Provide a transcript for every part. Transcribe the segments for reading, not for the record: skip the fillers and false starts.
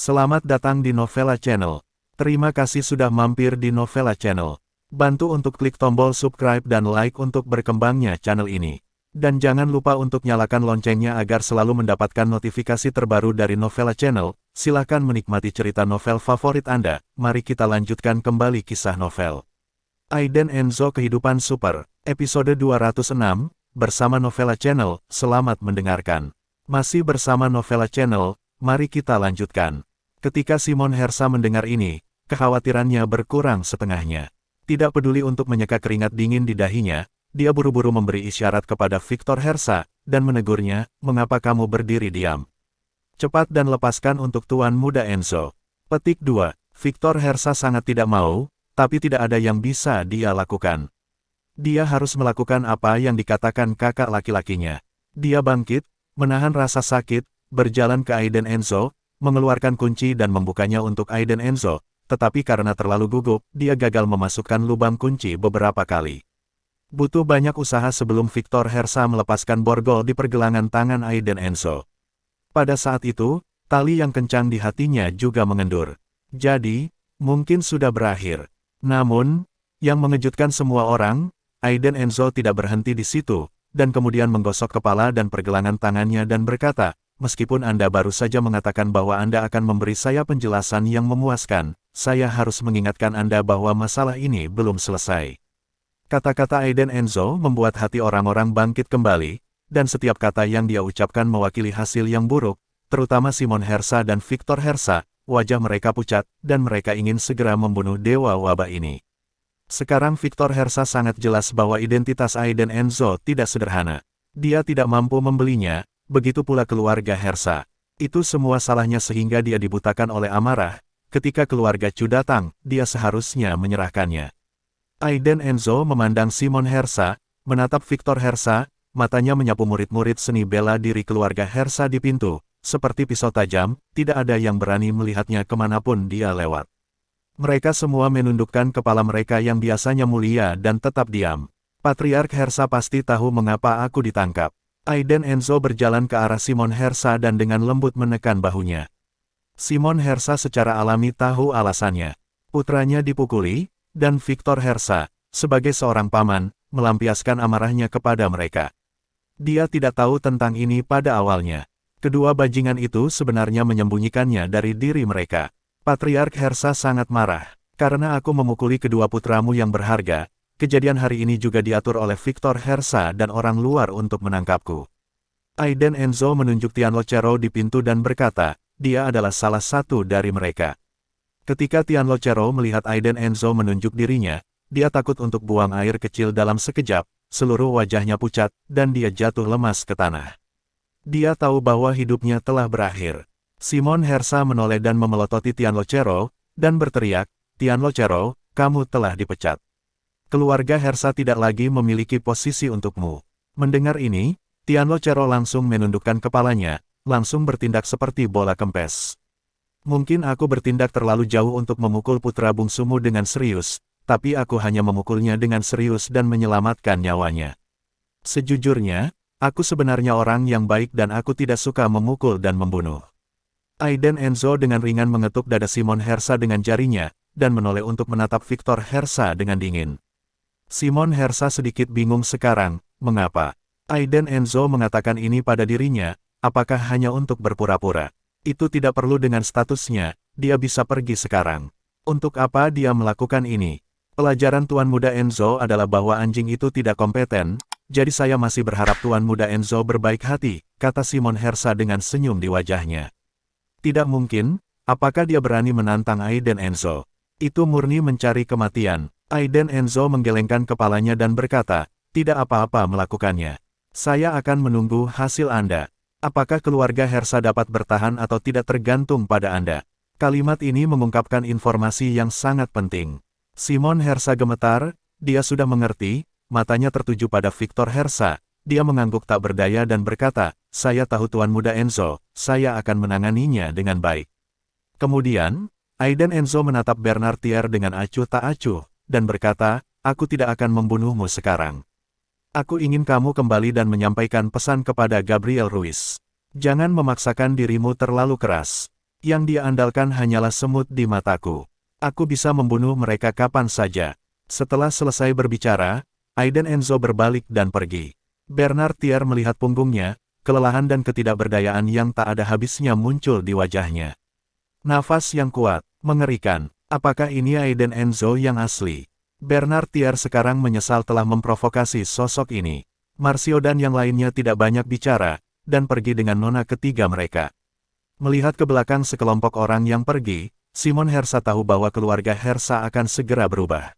Selamat datang di Novella Channel. Terima kasih sudah mampir di Novella Channel. Bantu untuk klik tombol subscribe dan like untuk berkembangnya channel ini. Dan jangan lupa untuk nyalakan loncengnya agar selalu mendapatkan notifikasi terbaru dari Novella Channel. Silahkan menikmati cerita novel favorit Anda. Mari kita lanjutkan kembali kisah novel Aiden Enzo Kehidupan Super, episode 206, bersama Novella Channel. Selamat mendengarkan. Masih bersama Novella Channel, mari kita lanjutkan. Ketika Simon Hersa mendengar ini, kekhawatirannya berkurang setengahnya. Tidak peduli untuk menyeka keringat dingin di dahinya, dia buru-buru memberi isyarat kepada Victor Hersa, dan menegurnya, "Mengapa kamu berdiri diam? Cepat dan lepaskan untuk Tuan Muda Enzo." Petik 2. Victor Hersa sangat tidak mau, tapi tidak ada yang bisa dia lakukan. Dia harus melakukan apa yang dikatakan kakak laki-lakinya. Dia bangkit, menahan rasa sakit, berjalan ke Aiden Enzo, mengeluarkan kunci dan membukanya untuk Aiden Enzo, tetapi karena terlalu gugup, dia gagal memasukkan lubang kunci beberapa kali. Butuh banyak usaha sebelum Victor Hersa melepaskan borgol di pergelangan tangan Aiden Enzo. Pada saat itu, tali yang kencang di hatinya juga mengendur. Jadi, mungkin sudah berakhir. Namun, yang mengejutkan semua orang, Aiden Enzo tidak berhenti di situ, dan kemudian menggosok kepala dan pergelangan tangannya dan berkata, "Meskipun Anda baru saja mengatakan bahwa Anda akan memberi saya penjelasan yang memuaskan, saya harus mengingatkan Anda bahwa masalah ini belum selesai." Kata-kata Aiden Enzo membuat hati orang-orang bangkit kembali, dan setiap kata yang dia ucapkan mewakili hasil yang buruk, terutama Simon Hersa dan Victor Hersa, wajah mereka pucat, dan mereka ingin segera membunuh dewa wabah ini. Sekarang Victor Hersa sangat jelas bahwa identitas Aiden Enzo tidak sederhana. Dia tidak mampu membelinya, begitu pula keluarga Hersa. Itu semua salahnya sehingga dia dibutakan oleh amarah. Ketika keluarga Chu datang, dia seharusnya menyerahkannya. Aiden Enzo memandang Simon Hersa, menatap Victor Hersa, matanya menyapu murid-murid seni bela diri keluarga Hersa di pintu. Seperti pisau tajam, tidak ada yang berani melihatnya kemanapun dia lewat. Mereka semua menundukkan kepala mereka yang biasanya mulia dan tetap diam. Patriark Hersa pasti tahu mengapa aku ditangkap. Aiden Enzo berjalan ke arah Simon Hersa dan dengan lembut menekan bahunya. Simon Hersa secara alami tahu alasannya. Putranya dipukuli, dan Victor Hersa, sebagai seorang paman, melampiaskan amarahnya kepada mereka. Dia tidak tahu tentang ini pada awalnya. Kedua bajingan itu sebenarnya menyembunyikannya dari diri mereka. Patriark Hersa sangat marah. "Karena aku memukuli kedua putramu yang berharga, kejadian hari ini juga diatur oleh Victor Hersa dan orang luar untuk menangkapku." Aiden Enzo menunjuk Tianlo Chero di pintu dan berkata, dia adalah salah satu dari mereka. Ketika Tianlo Chero melihat Aiden Enzo menunjuk dirinya, dia takut untuk buang air kecil dalam sekejap, seluruh wajahnya pucat, dan dia jatuh lemas ke tanah. Dia tahu bahwa hidupnya telah berakhir. Simon Hersa menoleh dan memelototi Tianlo Chero, dan berteriak, "Tianlo Chero, kamu telah dipecat. Keluarga Hersa tidak lagi memiliki posisi untukmu." Mendengar ini, Tianlo Chero langsung menundukkan kepalanya, langsung bertindak seperti bola kempes. "Mungkin aku bertindak terlalu jauh untuk memukul putra bungsumu dengan serius, tapi aku hanya memukulnya dengan serius dan menyelamatkan nyawanya. Sejujurnya, aku sebenarnya orang yang baik dan aku tidak suka memukul dan membunuh." Aiden Enzo dengan ringan mengetuk dada Simon Hersa dengan jarinya, dan menoleh untuk menatap Victor Hersa dengan dingin. Simon Hersa sedikit bingung sekarang, mengapa? Aiden Enzo mengatakan ini pada dirinya, apakah hanya untuk berpura-pura? Itu tidak perlu dengan statusnya, dia bisa pergi sekarang. Untuk apa dia melakukan ini? Pelajaran Tuan Muda Enzo adalah bahwa anjing itu tidak kompeten, jadi saya masih berharap Tuan Muda Enzo berbaik hati, kata Simon Hersa dengan senyum di wajahnya. Tidak mungkin, apakah dia berani menantang Aiden Enzo? Itu murni mencari kematian. Aiden Enzo menggelengkan kepalanya dan berkata, tidak apa-apa melakukannya. Saya akan menunggu hasil Anda. Apakah keluarga Hersa dapat bertahan atau tidak tergantung pada Anda. Kalimat ini mengungkapkan informasi yang sangat penting. Simon Hersa gemetar, dia sudah mengerti, matanya tertuju pada Victor Hersa. Dia mengangguk tak berdaya dan berkata, saya tahu Tuan Muda Enzo, saya akan menanganinya dengan baik. Kemudian, Aiden Enzo menatap Bernard Thier dengan acuh tak acuh, dan berkata, aku tidak akan membunuhmu sekarang. Aku ingin kamu kembali dan menyampaikan pesan kepada Gabriel Ruiz. Jangan memaksakan dirimu terlalu keras. Yang dia andalkan hanyalah semut di mataku. Aku bisa membunuh mereka kapan saja. Setelah selesai berbicara, Aiden Enzo berbalik dan pergi. Bernard Thier melihat punggungnya, kelelahan dan ketidakberdayaan yang tak ada habisnya muncul di wajahnya. Nafas yang kuat, mengerikan. Apakah ini Aiden Enzo yang asli? Bernard Thier sekarang menyesal telah memprovokasi sosok ini. Marcio dan yang lainnya tidak banyak bicara, dan pergi dengan nona ketiga mereka. Melihat ke belakang sekelompok orang yang pergi, Simon Hersa tahu bahwa keluarga Hersa akan segera berubah.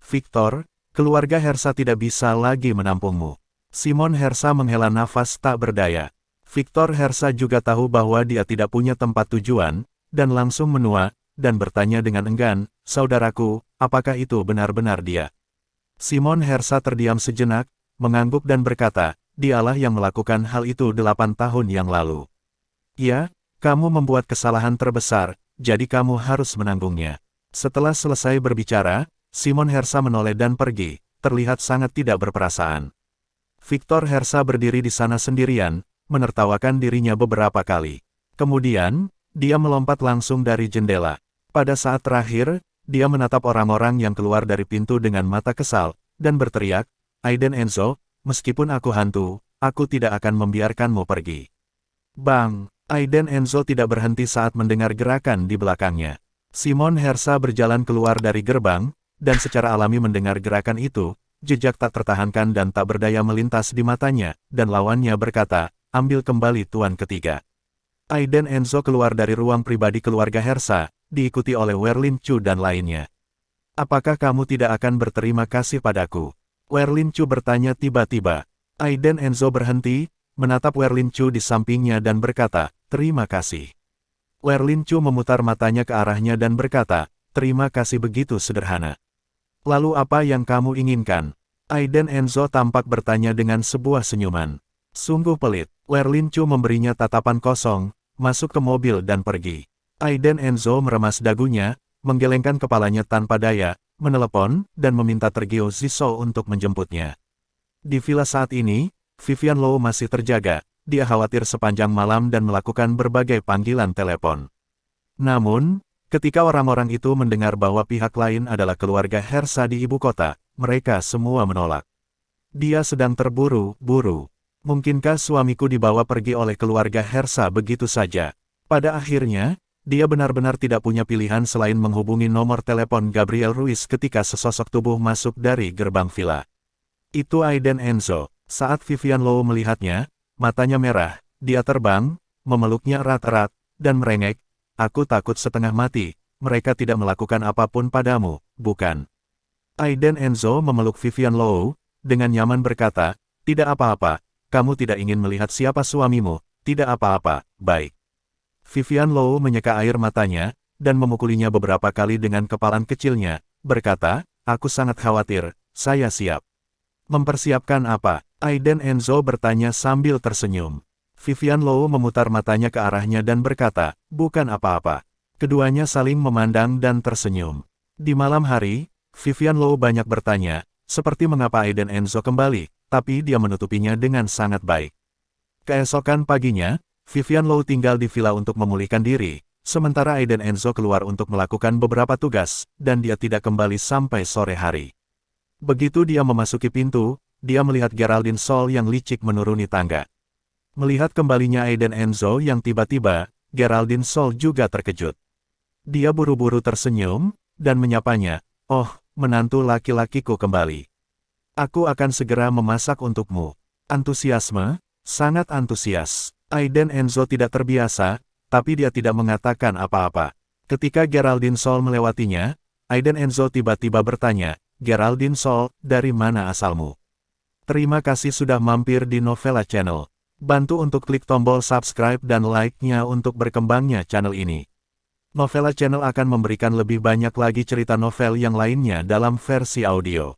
Victor, keluarga Hersa tidak bisa lagi menampungmu. Simon Hersa menghela nafas tak berdaya. Victor Hersa juga tahu bahwa dia tidak punya tempat tujuan, dan langsung menua, dan bertanya dengan enggan, saudaraku, apakah itu benar-benar dia? Simon Hersa terdiam sejenak, mengangguk dan berkata, dialah yang melakukan hal itu 8 tahun yang lalu. Ya, kamu membuat kesalahan terbesar, jadi kamu harus menanggungnya. Setelah selesai berbicara, Simon Hersa menoleh dan pergi, terlihat sangat tidak berperasaan. Victor Hersa berdiri di sana sendirian, menertawakan dirinya beberapa kali. Kemudian, dia melompat langsung dari jendela. Pada saat terakhir, dia menatap orang-orang yang keluar dari pintu dengan mata kesal, dan berteriak, Aiden Enzo, meskipun aku hantu, aku tidak akan membiarkanmu pergi. Bang! Aiden Enzo tidak berhenti saat mendengar gerakan di belakangnya. Simon Hersa berjalan keluar dari gerbang, dan secara alami mendengar gerakan itu, jejak tak tertahankan dan tak berdaya melintas di matanya, dan lawannya berkata, ambil kembali tuan ketiga. Aiden Enzo keluar dari ruang pribadi keluarga Hersa, diikuti oleh Werlin Chu dan lainnya. Apakah kamu tidak akan berterima kasih padaku? Werlin Chu bertanya tiba-tiba. Aiden Enzo berhenti, menatap Werlin Chu di sampingnya dan berkata, terima kasih. Werlin Chu memutar matanya ke arahnya dan berkata, terima kasih begitu sederhana. Lalu apa yang kamu inginkan? Aiden Enzo tampak bertanya dengan sebuah senyuman. Sungguh pelit. Werlin Chu memberinya tatapan kosong, masuk ke mobil dan pergi. Aiden Enzo meremas dagunya, menggelengkan kepalanya tanpa daya, menelepon, dan meminta Tergio Zisou untuk menjemputnya. Di villa saat ini, Vivian Low masih terjaga, dia khawatir sepanjang malam dan melakukan berbagai panggilan telepon. Namun, ketika orang-orang itu mendengar bahwa pihak lain adalah keluarga Hersa di ibu kota, mereka semua menolak. Dia sedang terburu-buru. Mungkinkah suamiku dibawa pergi oleh keluarga Hersa begitu saja? Pada akhirnya, dia benar-benar tidak punya pilihan selain menghubungi nomor telepon Gabriel Ruiz ketika sesosok tubuh masuk dari gerbang villa. Itu Aiden Enzo. Saat Vivian Low melihatnya, matanya merah, dia terbang, memeluknya erat-erat, dan merengek, aku takut setengah mati, mereka tidak melakukan apapun padamu, bukan? Aiden Enzo memeluk Vivian Low, dengan nyaman berkata, tidak apa-apa, kamu tidak ingin melihat siapa suamimu, tidak apa-apa, baik. Vivian Low menyeka air matanya, dan memukulinya beberapa kali dengan kepalan kecilnya, berkata, aku sangat khawatir, saya siap. Mempersiapkan apa? Aiden Enzo bertanya sambil tersenyum. Vivian Low memutar matanya ke arahnya dan berkata, bukan apa-apa. Keduanya saling memandang dan tersenyum. Di malam hari, Vivian Low banyak bertanya, seperti mengapa Aiden Enzo kembali, tapi dia menutupinya dengan sangat baik. Keesokan paginya, Vivian Low tinggal di villa untuk memulihkan diri, sementara Aiden Enzo keluar untuk melakukan beberapa tugas, dan dia tidak kembali sampai sore hari. Begitu dia memasuki pintu, dia melihat Geraldine Sol yang licik menuruni tangga. Melihat kembalinya Aiden Enzo yang tiba-tiba, Geraldine Sol juga terkejut. Dia buru-buru tersenyum, dan menyapanya, oh, menantu laki-lakiku kembali. Aku akan segera memasak untukmu. Antusiasme, sangat antusias. Aiden Enzo tidak terbiasa, tapi dia tidak mengatakan apa-apa. Ketika Geraldine Sol melewatinya, Aiden Enzo tiba-tiba bertanya, Geraldine Sol, dari mana asalmu? Terima kasih sudah mampir di Novella Channel. Bantu untuk klik tombol subscribe dan like-nya untuk berkembangnya channel ini. Novella Channel akan memberikan lebih banyak lagi cerita novel yang lainnya dalam versi audio.